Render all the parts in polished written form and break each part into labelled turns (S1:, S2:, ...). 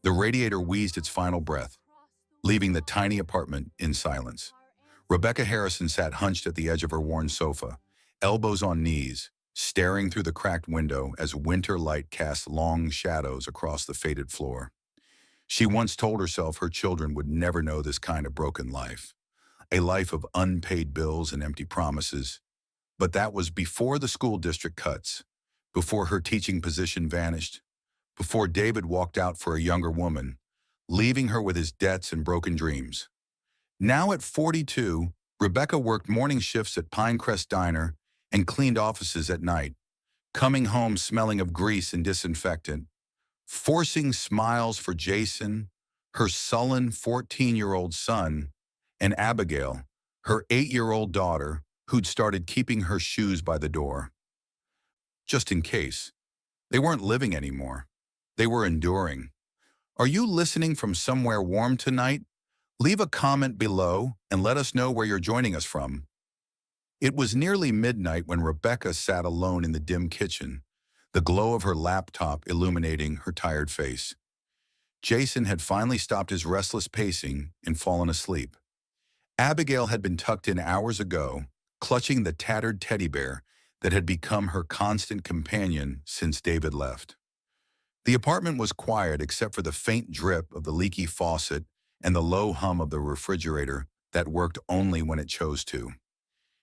S1: The radiator wheezed its final breath, leaving the tiny apartment in silence. Rebecca Harrison sat hunched at the edge of her worn sofa, elbows on knees, staring through the cracked window as winter light cast long shadows across the faded floor. She once told herself her children would never know this kind of broken life, a life of unpaid bills and empty promises. But that was before the school district cuts, before her teaching position vanished, before David walked out for a younger woman, leaving her with his debts and broken dreams. Now at 42, Rebecca worked morning shifts at Pinecrest Diner and cleaned offices at night, coming home smelling of grease and disinfectant, forcing smiles for Jason, her sullen 14-year-old son, and Abigail, her 8-year-old daughter, who'd started keeping her shoes by the door. Just in case. They weren't living anymore. They were enduring. Are you listening from somewhere warm tonight? Leave a comment below and let us know where you're joining us from. It was nearly midnight when Rebecca sat alone in the dim kitchen, the glow of her laptop illuminating her tired face. Jason had finally stopped his restless pacing and fallen asleep. Abigail had been tucked in hours ago, clutching the tattered teddy bear that had become her constant companion since David left. The apartment was quiet except for the faint drip of the leaky faucet and the low hum of the refrigerator that worked only when it chose to.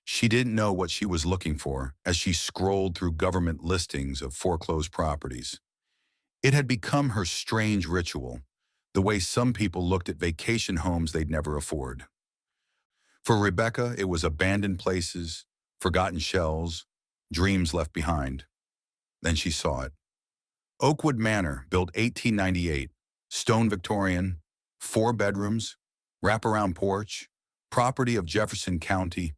S1: She didn't know what she was looking for as she scrolled through government listings of foreclosed properties. It had become her strange ritual, the way some people looked at vacation homes they'd never afford. For Rebecca, it was abandoned places, forgotten shells, dreams left behind. Then she saw it. Oakwood Manor, built 1898, stone Victorian, 4 bedrooms, wraparound porch, property of Jefferson County,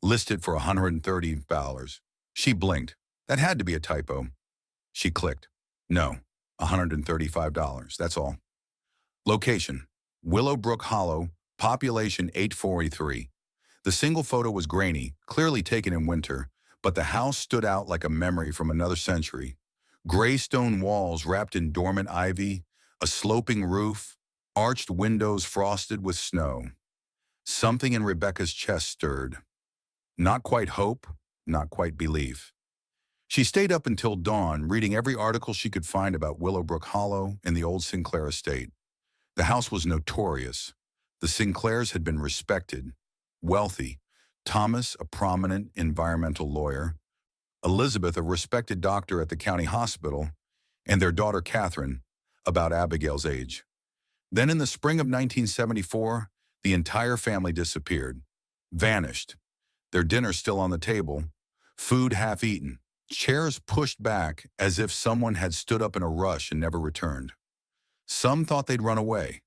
S1: listed for $130. She blinked. That had to be a typo. She clicked. No, $135, that's all. Location, Willowbrook Hollow, population 843. The single photo was grainy, clearly taken in winter, but the house stood out like a memory from another century. Gray stone walls wrapped in dormant ivy, a sloping roof, arched windows frosted with snow. Something in Rebecca's chest stirred. Not quite hope, not quite belief. She stayed up until dawn, reading every article she could find about Willowbrook Hollow and the old Sinclair estate. The house was notorious. The Sinclairs had been respected, wealthy. Thomas, a prominent environmental lawyer, Elizabeth, a respected doctor at the county hospital, and their daughter Catherine, about Abigail's age. Then in the spring of 1974, the entire family disappeared, vanished. Their dinner still on the table, food half eaten, chairs pushed back as if someone had stood up in a rush and never returned. Some thought they'd run away.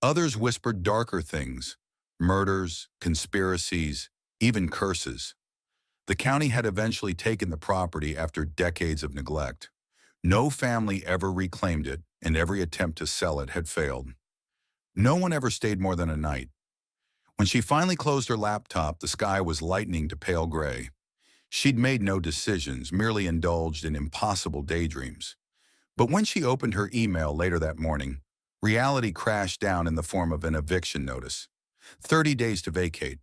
S1: Others whispered darker things, murders, conspiracies, even curses. The county had eventually taken the property after decades of neglect. No family ever reclaimed it, and every attempt to sell it had failed. No one ever stayed more than a night. When she finally closed her laptop, the sky was lightening to pale gray. She'd made no decisions, merely indulged in impossible daydreams. But when she opened her email later that morning, reality crashed down in the form of an eviction notice. 30 days to vacate.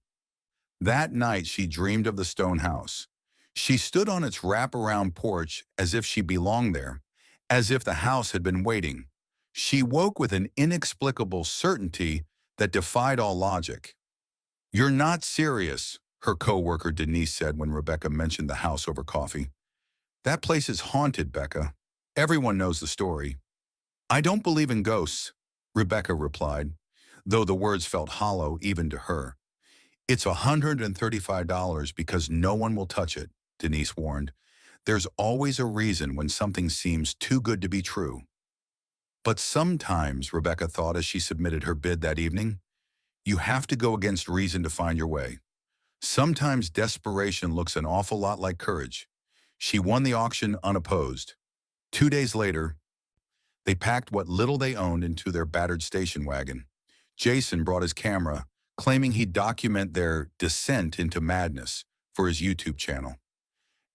S1: That night, she dreamed of the stone house. She stood on its wraparound porch as if she belonged there, as if the house had been waiting. She woke with an inexplicable certainty that defied all logic. "You're not serious," her coworker Denise said when Rebecca mentioned the house over coffee. "That place is haunted, Becca. Everyone knows the story." "I don't believe in ghosts," Rebecca replied, though the words felt hollow even to her. "It's $135 because no one will touch it," Denise warned. "There's always a reason when something seems too good to be true." But sometimes, Rebecca thought as she submitted her bid that evening, you have to go against reason to find your way. Sometimes desperation looks an awful lot like courage. She won the auction unopposed. 2 days later, they packed what little they owned into their battered station wagon. Jason brought his camera, claiming he'd document their descent into madness for his YouTube channel.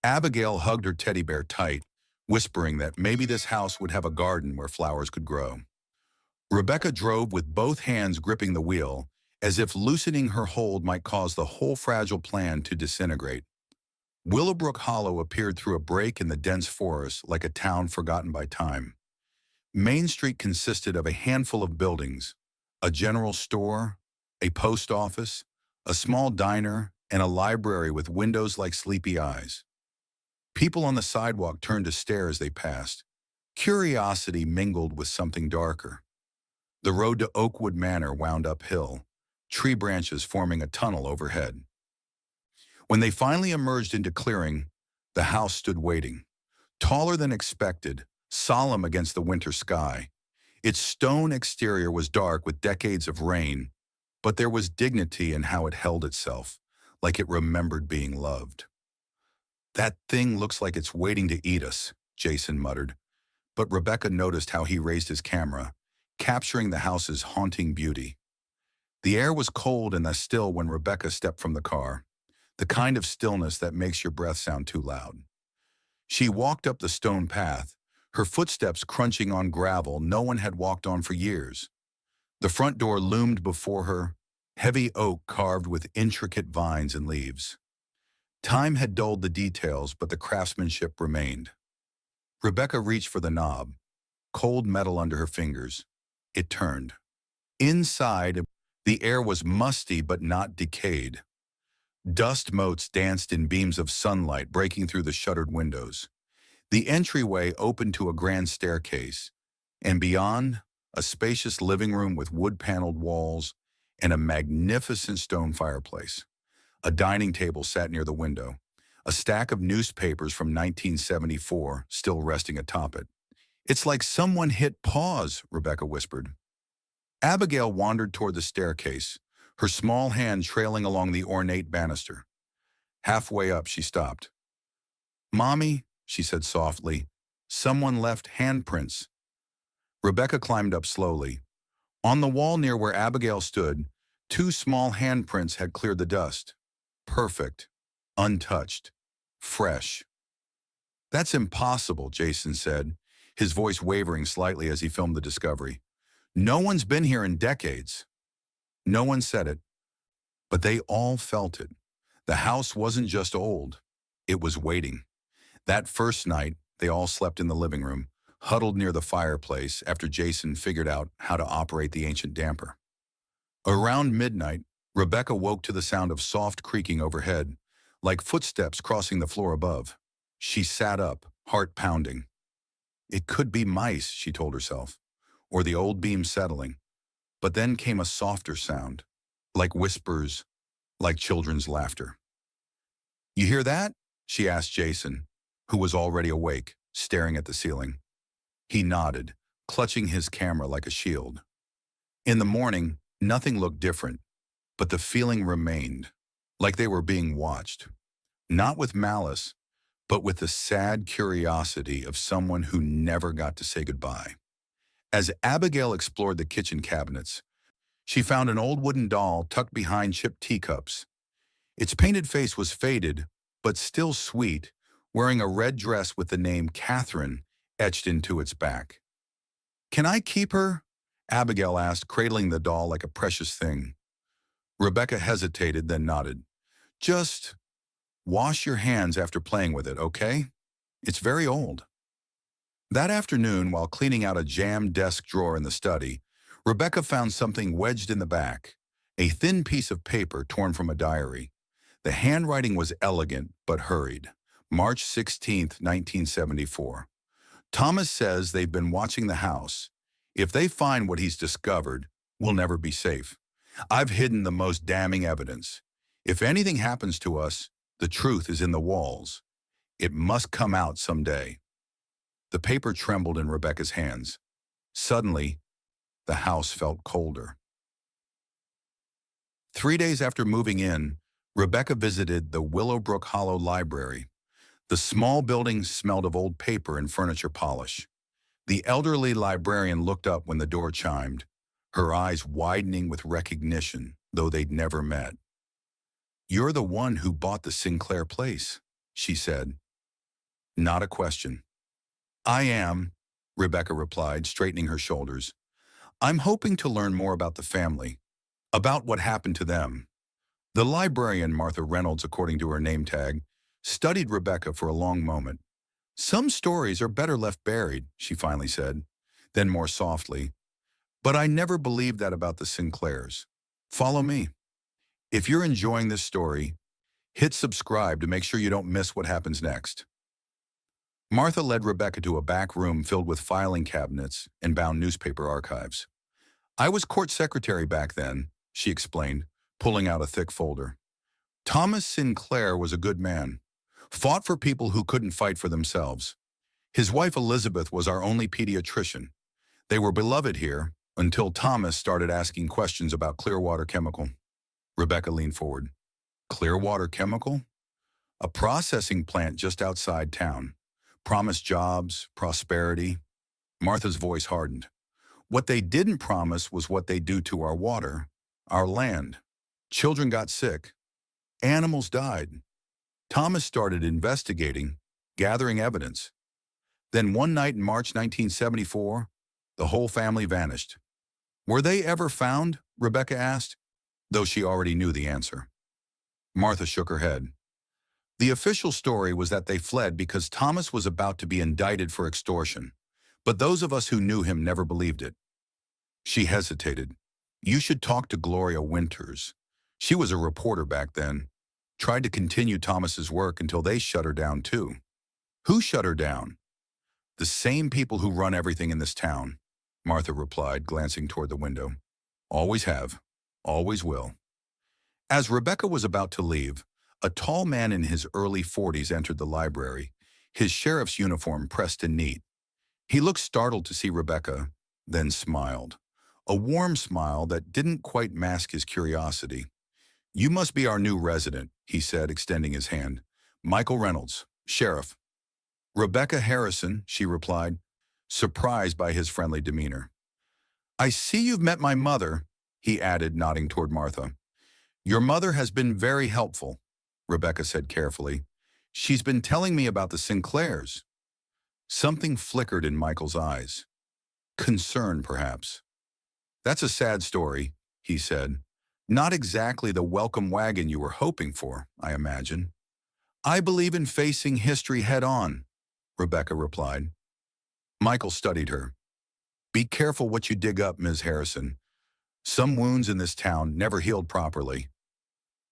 S1: Abigail hugged her teddy bear tight, whispering that maybe this house would have a garden where flowers could grow. Rebecca drove with both hands gripping the wheel, as if loosening her hold might cause the whole fragile plan to disintegrate. Willowbrook Hollow appeared through a break in the dense forest like a town forgotten by time. Main Street consisted of a handful of buildings, a general store, a post office, a small diner, and a library with windows like sleepy eyes. People on the sidewalk turned to stare as they passed. Curiosity mingled with something darker. The road to Oakwood Manor wound uphill, tree branches forming a tunnel overhead. When they finally emerged into clearing, the house stood waiting. Taller than expected, solemn against the winter sky. Its stone exterior was dark with decades of rain, but there was dignity in how it held itself, like it remembered being loved. "That thing looks like it's waiting to eat us," Jason muttered, but Rebecca noticed how he raised his camera, capturing the house's haunting beauty. The air was cold and still when Rebecca stepped from the car, the kind of stillness that makes your breath sound too loud. She walked up the stone path, her footsteps crunching on gravel no one had walked on for years. The front door loomed before her, heavy oak carved with intricate vines and leaves. Time had dulled the details, but the craftsmanship remained. Rebecca reached for the knob, cold metal under her fingers. It turned. Inside, the air was musty but not decayed. Dust motes danced in beams of sunlight breaking through the shuttered windows. The entryway opened to a grand staircase, and beyond, a spacious living room with wood-paneled walls and a magnificent stone fireplace. A dining table sat near the window, a stack of newspapers from 1974 still resting atop it. "It's like someone hit pause," Rebecca whispered. Abigail wandered toward the staircase, her small hand trailing along the ornate banister. Halfway up, she stopped. "Mommy," she said softly, "someone left handprints." Rebecca climbed up slowly. On the wall near where Abigail stood, 2 small handprints had cleared the dust. Perfect, untouched, fresh. "That's impossible," Jason said, his voice wavering slightly as he filmed the discovery. "No one's been here in decades." No one said it, but they all felt it. The house wasn't just old, it was waiting. That first night, they all slept in the living room, huddled near the fireplace after Jason figured out how to operate the ancient damper. Around midnight, Rebecca woke to the sound of soft creaking overhead, like footsteps crossing the floor above. She sat up, heart pounding. It could be mice, she told herself, or the old beam settling. But then came a softer sound, like whispers, like children's laughter. "You hear that?" she asked Jason, who was already awake, staring at the ceiling. He nodded, clutching his camera like a shield. In the morning, nothing looked different, but the feeling remained, like they were being watched. Not with malice, but with the sad curiosity of someone who never got to say goodbye. As Abigail explored the kitchen cabinets, she found an old wooden doll tucked behind chipped teacups. Its painted face was faded, but still sweet, wearing a red dress with the name Catherine etched into its back. "Can I keep her?" Abigail asked, cradling the doll like a precious thing. Rebecca hesitated, then nodded. "Just wash your hands after playing with it, okay? It's very old." That afternoon, while cleaning out a jammed desk drawer in the study, Rebecca found something wedged in the back, a thin piece of paper torn from a diary. The handwriting was elegant but hurried. March 16th, 1974. "Thomas says they've been watching the house. If they find what he's discovered, we'll never be safe. I've hidden the most damning evidence. If anything happens to us, the truth is in the walls. It must come out someday." The paper trembled in Rebecca's hands. Suddenly, the house felt colder. 3 days after moving in, Rebecca visited the Willowbrook Hollow Library. The small building smelled of old paper and furniture polish. The elderly librarian looked up when the door chimed, her eyes widening with recognition, though they'd never met. "You're the one who bought the Sinclair place," she said. Not a question. "I am," Rebecca replied, straightening her shoulders. I'm hoping to learn more about the family, about what happened to them. The librarian, Martha Reynolds, according to her name tag, studied Rebecca for a long moment. Some stories are better left buried, she finally said. Then more softly, but I never believed that about the Sinclairs. Follow me. If you're enjoying this story, hit subscribe to make sure you don't miss what happens next. Martha led Rebecca to a back room filled with filing cabinets and bound newspaper archives. I was court secretary back then, she explained, pulling out a thick folder. Thomas Sinclair was a good man, fought for people who couldn't fight for themselves. His wife Elizabeth was our only pediatrician. They were beloved here until Thomas started asking questions about Clearwater Chemical. Rebecca leaned forward. Clearwater Chemical? A processing plant just outside town. Promised jobs, prosperity. Martha's voice hardened. What they didn't promise was what they do to our water, our land. Children got sick. Animals died. Thomas started investigating, gathering evidence. Then one night in March 1974, the whole family vanished. Were they ever found? Rebecca asked, though she already knew the answer. Martha shook her head. The official story was that they fled because Thomas was about to be indicted for extortion, but those of us who knew him never believed it. She hesitated. You should talk to Gloria Winters. She was a reporter back then. Tried to continue Thomas's work until they shut her down too. Who shut her down? The same people who run everything in this town, Martha replied, glancing toward the window. Always have. Always will. As Rebecca was about to leave, a tall man in his early 40s entered the library, his sheriff's uniform pressed and neat. He looked startled to see Rebecca, then smiled. A warm smile that didn't quite mask his curiosity. You must be our new resident, he said, extending his hand. Michael Reynolds, sheriff. Rebecca Harrison, she replied, surprised by his friendly demeanor. I see you've met my mother, he added, nodding toward Martha. Your mother has been very helpful, Rebecca said carefully. She's been telling me about the Sinclairs. Something flickered in Michael's eyes. Concern, perhaps. That's a sad story, he said. Not exactly the welcome wagon you were hoping for, I imagine. I believe in facing history head-on, Rebecca replied. Michael studied her. Be careful what you dig up, Ms. Harrison. Some wounds in this town never healed properly.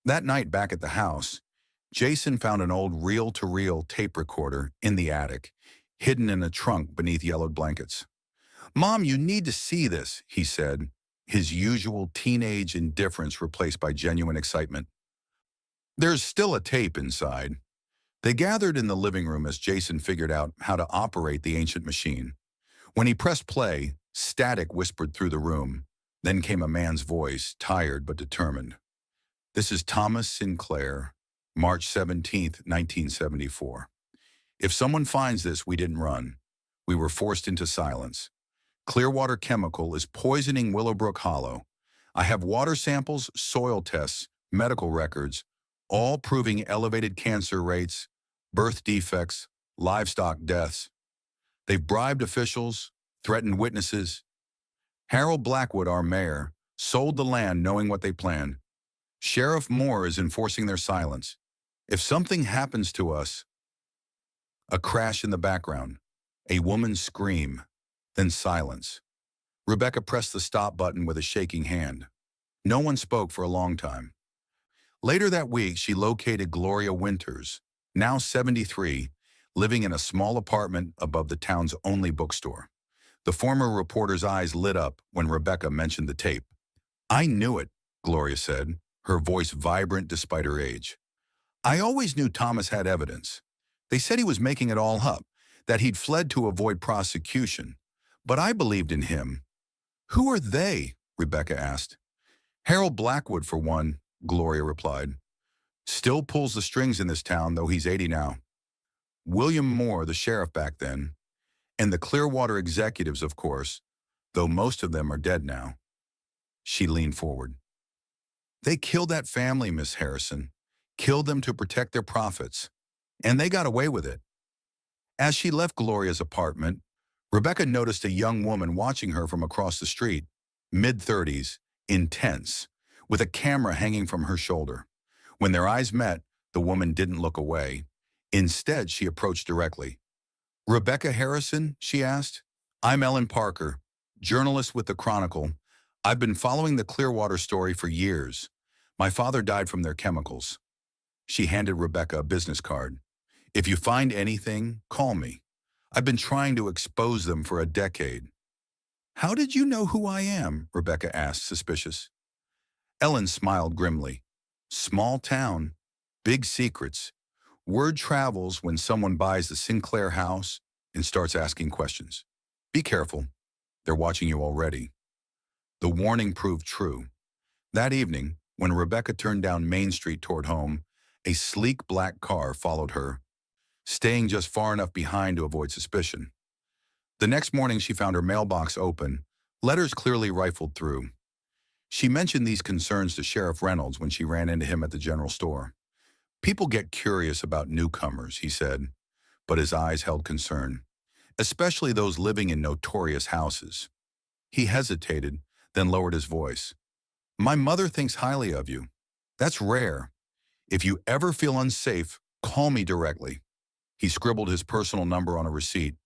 S1: That night back at the house, Jason found an old reel-to-reel tape recorder in the attic, hidden in a trunk beneath yellowed blankets. Mom, you need to see this, he said, his usual teenage indifference replaced by genuine excitement. There's still a tape inside. They gathered in the living room as Jason figured out how to operate the ancient machine. When he pressed play, static whispered through the room. Then came a man's voice, tired but determined. This is Thomas Sinclair, March 17th, 1974. If someone finds this, we didn't run. We were forced into silence. Clearwater Chemical is poisoning Willowbrook Hollow. I have water samples, soil tests, medical records, all proving elevated cancer rates, birth defects, livestock deaths. They've bribed officials, threatened witnesses. Harold Blackwood, our mayor, sold the land knowing what they planned. Sheriff Moore is enforcing their silence. If something happens to us... A crash in the background, a woman's scream, then silence. Rebecca pressed the stop button with a shaking hand. No one spoke for a long time. Later that week, she located Gloria Winters, now 73, living in a small apartment above the town's only bookstore. The former reporter's eyes lit up when Rebecca mentioned the tape. I knew it, Gloria said, her voice vibrant despite her age. I always knew Thomas had evidence. They said he was making it all up, that he'd fled to avoid prosecution. But I believed in him. Who are they? Rebecca asked. Harold Blackwood, for one, Gloria replied. Still pulls the strings in this town, though he's 80 now. William Moore, the sheriff back then. And the Clearwater executives, of course, though most of them are dead now. She leaned forward. They killed that family, Miss Harrison. Killed them to protect their profits. And they got away with it. As she left Gloria's apartment, Rebecca noticed a young woman watching her from across the street, mid-30s, intense, with a camera hanging from her shoulder. When their eyes met, the woman didn't look away. Instead, she approached directly. "Rebecca Harrison?" she asked. "I'm Ellen Parker, journalist with the Chronicle. I've been following the Clearwater story for years. My father died from their chemicals." She handed Rebecca a business card. "If you find anything, call me. I've been trying to expose them for a decade." "How did you know who I am?" Rebecca asked, suspicious. Ellen smiled grimly. "Small town, big secrets. Word travels when someone buys the Sinclair house and starts asking questions. Be careful. They're watching you already." The warning proved true. That evening, when Rebecca turned down Main Street toward home, a sleek black car followed her, staying just far enough behind to avoid suspicion. The next morning, she found her mailbox open, letters clearly rifled through. She mentioned these concerns to Sheriff Reynolds when she ran into him at the general store. "People get curious about newcomers," he said, but his eyes held concern, especially those living in notorious houses. He hesitated, then lowered his voice. "My mother thinks highly of you. That's rare. If you ever feel unsafe, call me directly." He scribbled his personal number on a receipt.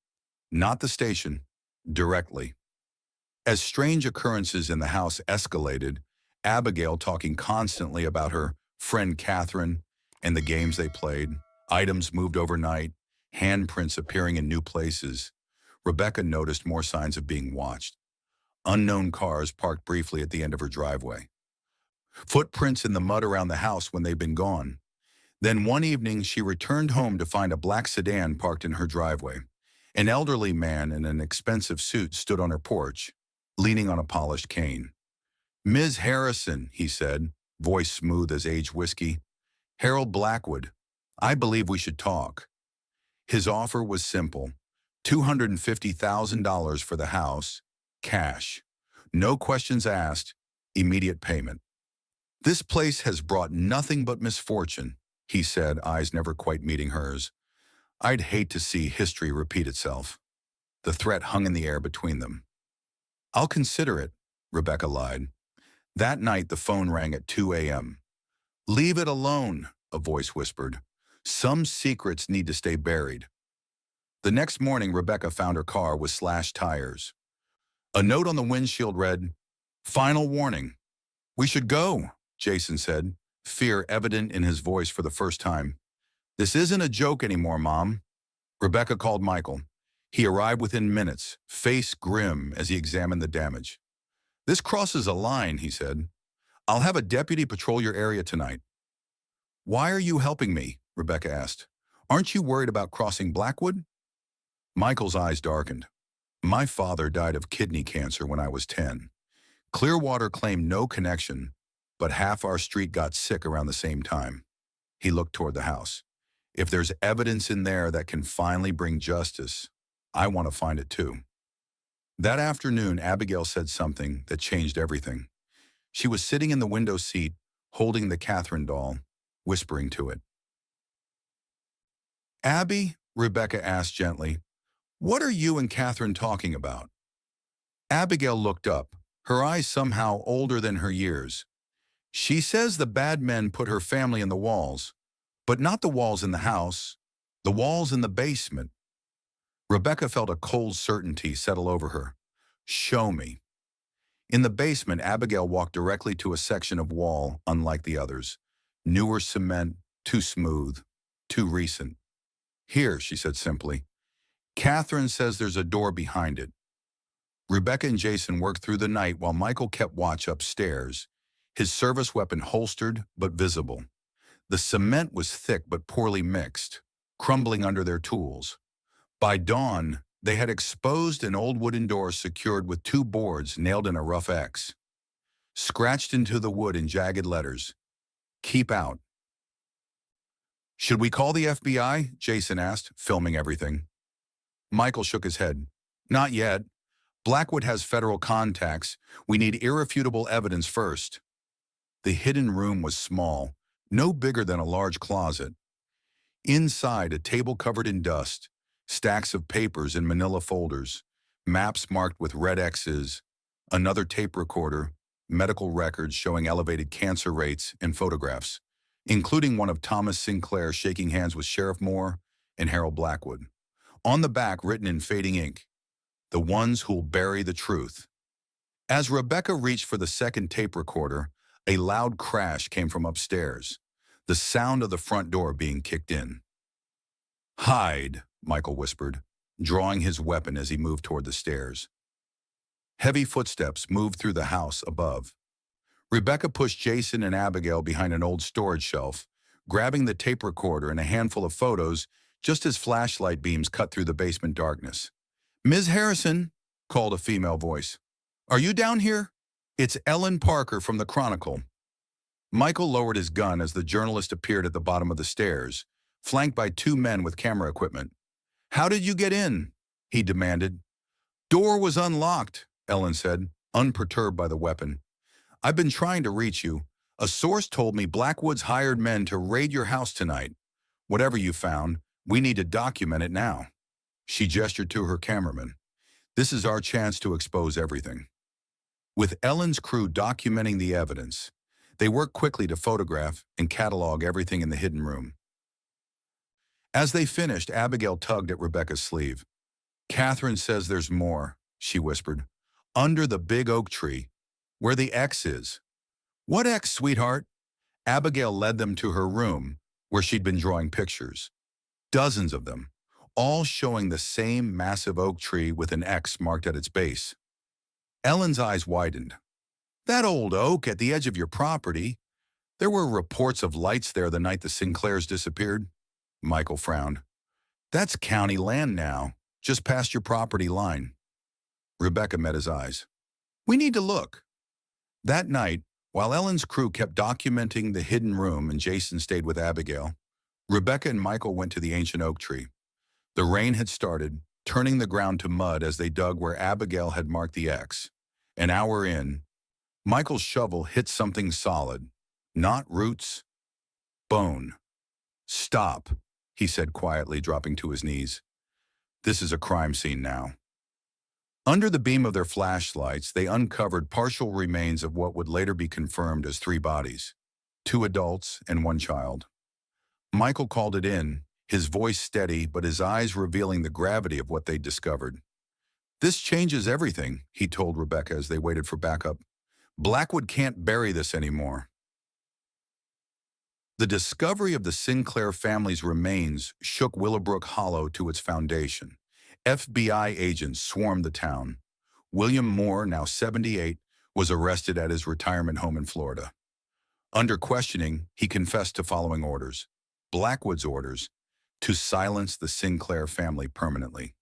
S1: Not the station, directly. As strange occurrences in the house escalated, Abigail talking constantly about her friend Catherine and the games they played, items moved overnight, handprints appearing in new places, Rebecca noticed more signs of being watched. Unknown cars parked briefly at the end of her driveway. Footprints in the mud around the house when they'd been gone. Then one evening, she returned home to find a black sedan parked in her driveway. An elderly man in an expensive suit stood on her porch, leaning on a polished cane. "Ms. Harrison," he said, voice smooth as aged whiskey. "Harold Blackwood. I believe we should talk." His offer was simple. $250,000 for the house, cash. No questions asked, immediate payment. "This place has brought nothing but misfortune," he said, eyes never quite meeting hers. "I'd hate to see history repeat itself." The threat hung in the air between them. "I'll consider it," Rebecca lied. That night, the phone rang at 2 a.m. "Leave it alone," a voice whispered. "Some secrets need to stay buried." The next morning, Rebecca found her car with slashed tires. A note on the windshield read, "Final warning." "We should go," Jason said, fear evident in his voice for the first time. "This isn't a joke anymore, Mom." Rebecca called Michael. He arrived within minutes, face grim as he examined the damage. "This crosses a line," he said. "I'll have a deputy patrol your area tonight." "Why are you helping me?" Rebecca asked. "Aren't you worried about crossing Blackwood?" Michael's eyes darkened. "My father died of kidney cancer when I was 10. Clearwater claimed no connection, but half our street got sick around the same time." He looked toward the house. "If there's evidence in there that can finally bring justice, I want to find it too." That afternoon, Abigail said something that changed everything. She was sitting in the window seat, holding the Catherine doll, whispering to it. "Abby," Rebecca asked gently, "what are you and Catherine talking about?" Abigail looked up, her eyes somehow older than her years. "She says the bad men put her family in the walls, but not the walls in the house, the walls in the basement." Rebecca felt a cold certainty settle over her. "Show me." In the basement, Abigail walked directly to a section of wall unlike the others. Newer cement, too smooth, too recent. "Here," she said simply. "Catherine says there's a door behind it." Rebecca and Jason worked through the night while Michael kept watch upstairs, his service weapon holstered but visible. The cement was thick but poorly mixed, crumbling under their tools. By dawn, they had exposed an old wooden door secured with 2 boards nailed in a rough X. Scratched into the wood in jagged letters, "Keep out." "Should we call the FBI?" Jason asked, filming everything. Michael shook his head. "Not yet. Blackwood has federal contacts. We need irrefutable evidence first." The hidden room was small, no bigger than a large closet. Inside, a table covered in dust, stacks of papers in manila folders, maps marked with red X's, Another tape recorder, medical records showing elevated cancer rates, and photographs, including one of Thomas Sinclair shaking hands with Sheriff Moore and Harold Blackwood. On the back, written in fading ink, "The ones who'll bury the truth." As Rebecca reached for the second tape recorder, a loud crash came from upstairs, the sound of the front door being kicked in. "Hide," Michael whispered, drawing his weapon as he moved toward the stairs. Heavy footsteps moved through the house above. Rebecca pushed Jason and Abigail behind an old storage shelf, grabbing the tape recorder and a handful of photos just as flashlight beams cut through the basement darkness. "Ms. Harrison," called a female voice. "Are you down here? It's Ellen Parker from the Chronicle." Michael lowered his gun as the journalist appeared at the bottom of the stairs, flanked by two men with camera equipment. "How did you get in?" he demanded. "Door was unlocked," Ellen said, unperturbed by the weapon. "I've been trying to reach you. A source told me Blackwood's hired men to raid your house tonight. Whatever you found, we need to document it now." She gestured to her cameraman. "This is our chance to expose everything." With Ellen's crew documenting the evidence, they worked quickly to photograph and catalog everything in the hidden room. As they finished, Abigail tugged at Rebecca's sleeve. "Catherine says there's more," she whispered. "Under the big oak tree, where the X is." "What X, sweetheart?" Abigail led them to her room, where she'd been drawing pictures. Dozens of them, all showing the same massive oak tree with an X marked at its base. Ellen's eyes widened. "That old oak at the edge of your property. There were reports of lights there the night the Sinclairs disappeared." Michael frowned. "That's county land now, just past your property line." Rebecca met his eyes. "We need to look." That night, while Ellen's crew kept documenting the hidden room and Jason stayed with Abigail, Rebecca and Michael went to the ancient oak tree. The rain had started, turning the ground to mud as they dug where Abigail had marked the X. An hour in, Michael's shovel hit something solid. Not roots, bone. "Stop," he said quietly, dropping to his knees. "This is a crime scene now." Under the beam of their flashlights, they uncovered partial remains of what would later be confirmed as 3 bodies, 2 adults and 1 child. Michael called it in, his voice steady but his eyes revealing the gravity of what they'd discovered. "This changes everything," he told Rebecca as they waited for backup. "Blackwood can't bury this anymore." The discovery of the Sinclair family's remains shook Willowbrook Hollow to its foundation. FBI agents swarmed the town. William Moore, now 78, was arrested at his retirement home in Florida. Under questioning, he confessed to following orders, Blackwood's orders, to silence the Sinclair family permanently.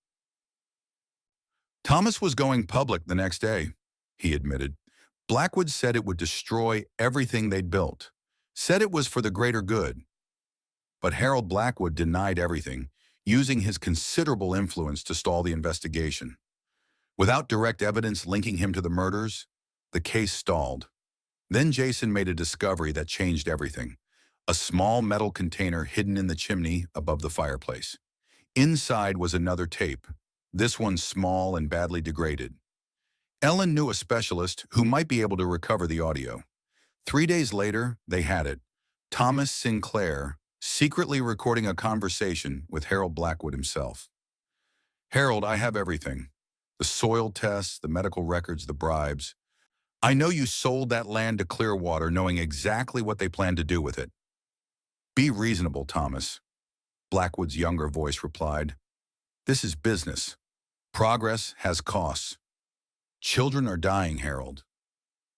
S1: "Thomas was going public the next day," he admitted. "Blackwood said it would destroy everything they'd built. Said it was for the greater good." But Harold Blackwood denied everything, using his considerable influence to stall the investigation. Without direct evidence linking him to the murders, the case stalled. Then Jason made a discovery that changed everything. A small metal container hidden in the chimney above the fireplace. Inside was another tape, this one small and badly degraded. Ellen knew a specialist who might be able to recover the audio. 3 days later, they had it. Thomas Sinclair secretly recording a conversation with Harold Blackwood himself. "Harold, I have everything. The soil tests, the medical records, the bribes. I know you sold that land to Clearwater knowing exactly what they plan to do with it." "Be reasonable, Thomas," Blackwood's younger voice replied. "This is business. Progress has costs. Children are dying, Harold.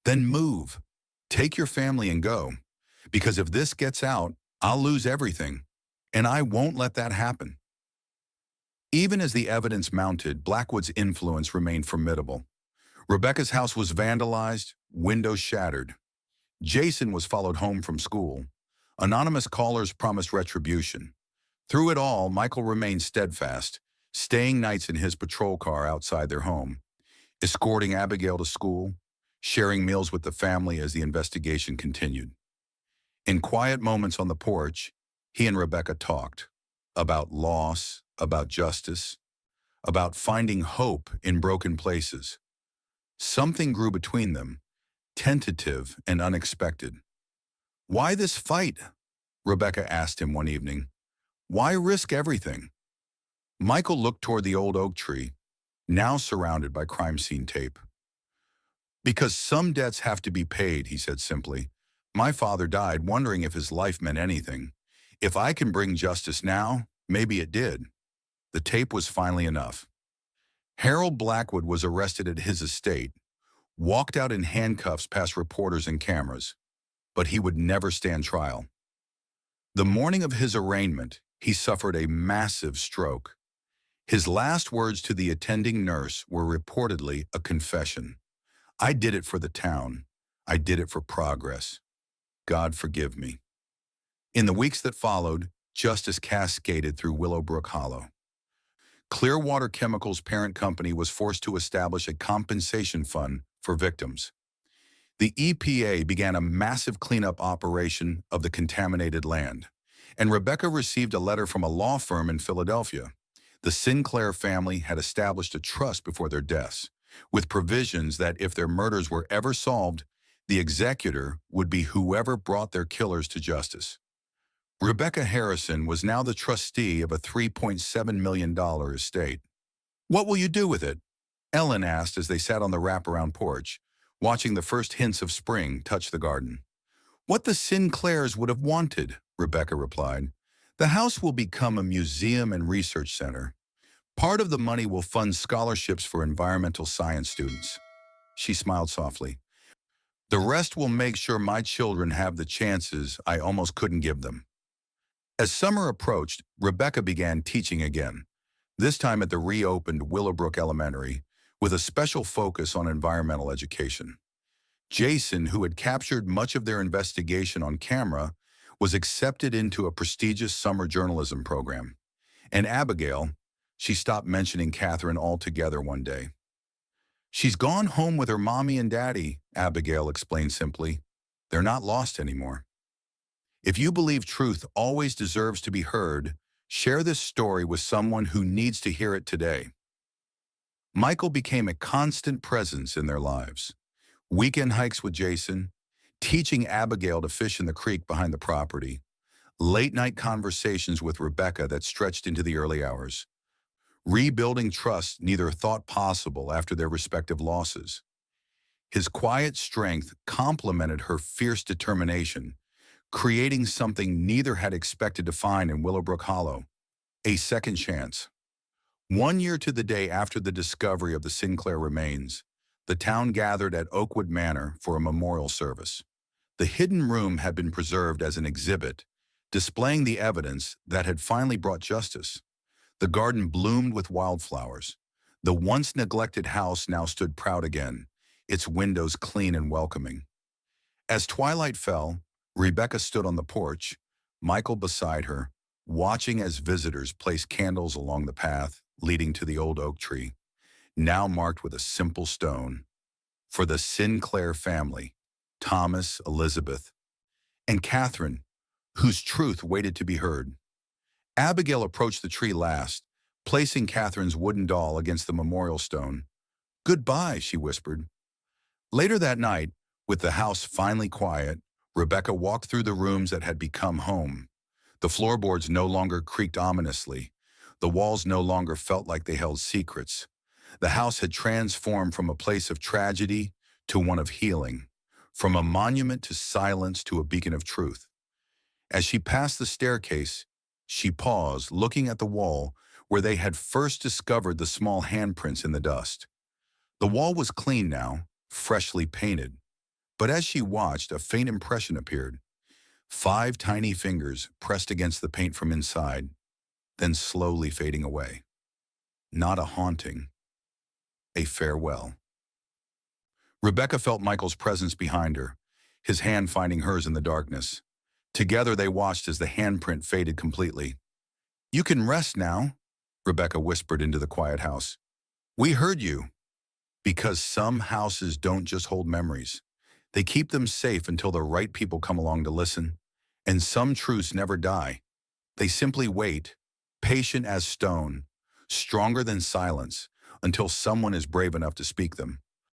S1: Then move. Take your family and go. Because if this gets out, I'll lose everything. And I won't let that happen." Even as the evidence mounted, Blackwood's influence remained formidable. Rebecca's house was vandalized, windows shattered. Jason was followed home from school. Anonymous callers promised retribution. Through it all, Michael remained steadfast, staying nights in his patrol car outside their home, escorting Abigail to school, sharing meals with the family as the investigation continued. In quiet moments on the porch, he and Rebecca talked about loss, about justice, about finding hope in broken places. Something grew between them, tentative and unexpected. "Why this fight?" Rebecca asked him one evening. "Why risk everything?" Michael looked toward the old oak tree, now surrounded by crime scene tape. "Because some debts have to be paid," he said simply. "My father died wondering if his life meant anything. If I can bring justice now, maybe it did." The tape was finally enough. Harold Blackwood was arrested at his estate, walked out in handcuffs past reporters and cameras, but he would never stand trial. The morning of his arraignment, he suffered a massive stroke. His last words to the attending nurse were reportedly a confession. "I did it for the town. I did it for progress. God forgive me." In the weeks that followed, justice cascaded through Willowbrook Hollow. Clearwater Chemical's parent company was forced to establish a compensation fund for victims. The EPA began a massive cleanup operation of the contaminated land, and Rebecca received a letter from a law firm in Philadelphia. The Sinclair family had established a trust before their deaths, with provisions that if their murders were ever solved, the executor would be whoever brought their killers to justice. Rebecca Harrison was now the trustee of a $3.7 million estate. "What will you do with it?" Ellen asked as they sat on the wraparound porch, watching the first hints of spring touch the garden. "What the Sinclairs would have wanted," Rebecca replied. "The house will become a museum and research center. Part of the money will fund scholarships for environmental science students." She smiled softly. "The rest will make sure my children have the chances I almost couldn't give them." As summer approached, Rebecca began teaching again, this time at the reopened Willowbrook Elementary, with a special focus on environmental education. Jason, who had captured much of their investigation on camera, was accepted into a prestigious summer journalism program. And Abigail, she stopped mentioning Catherine altogether one day. "She's gone home with her mommy and daddy," Abigail explained simply. "They're not lost anymore." If you believe truth always deserves to be heard, share this story with someone who needs to hear it today. Michael became a constant presence in their lives. Weekend hikes with Jason, teaching Abigail to fish in the creek behind the property, late-night conversations with Rebecca that stretched into the early hours, rebuilding trust neither thought possible after their respective losses. His quiet strength complemented her fierce determination, creating something neither had expected to find in Willowbrook Hollow: a second chance. 1 year to the day after the discovery of the Sinclair remains, the town gathered at Oakwood Manor for a memorial service. The hidden room had been preserved as an exhibit, displaying the evidence that had finally brought justice. The garden bloomed with wildflowers. The once neglected house now stood proud again, its windows clean and welcoming. As twilight fell, Rebecca stood on the porch, Michael beside her, watching as visitors placed candles along the path leading to the old oak tree, now marked with a simple stone. For the Sinclair family, Thomas, Elizabeth, and Catherine, whose truth waited to be heard. Abigail approached the tree last, placing Catherine's wooden doll against the memorial stone. "Goodbye," she whispered. Later that night, with the house finally quiet, Rebecca walked through the rooms that had become home. The floorboards no longer creaked ominously. The walls no longer felt like they held secrets. The house had transformed from a place of tragedy to one of healing, from a monument to silence to a beacon of truth. As she passed the staircase, she paused, looking at the wall where they had first discovered the small handprints in the dust. The wall was clean now, freshly painted. But as she watched, a faint impression appeared. 5 tiny fingers pressed against the paint from inside, then slowly fading away. Not a haunting, a farewell. Rebecca felt Michael's presence behind her, his hand finding hers in the darkness. Together they watched as the handprint faded completely. "You can rest now," Rebecca whispered into the quiet house. "We heard you." Because some houses don't just hold memories. They keep them safe until the right people come along to listen. And some truths never die. They simply wait, patient as stone, stronger than silence, until someone is brave enough to speak them.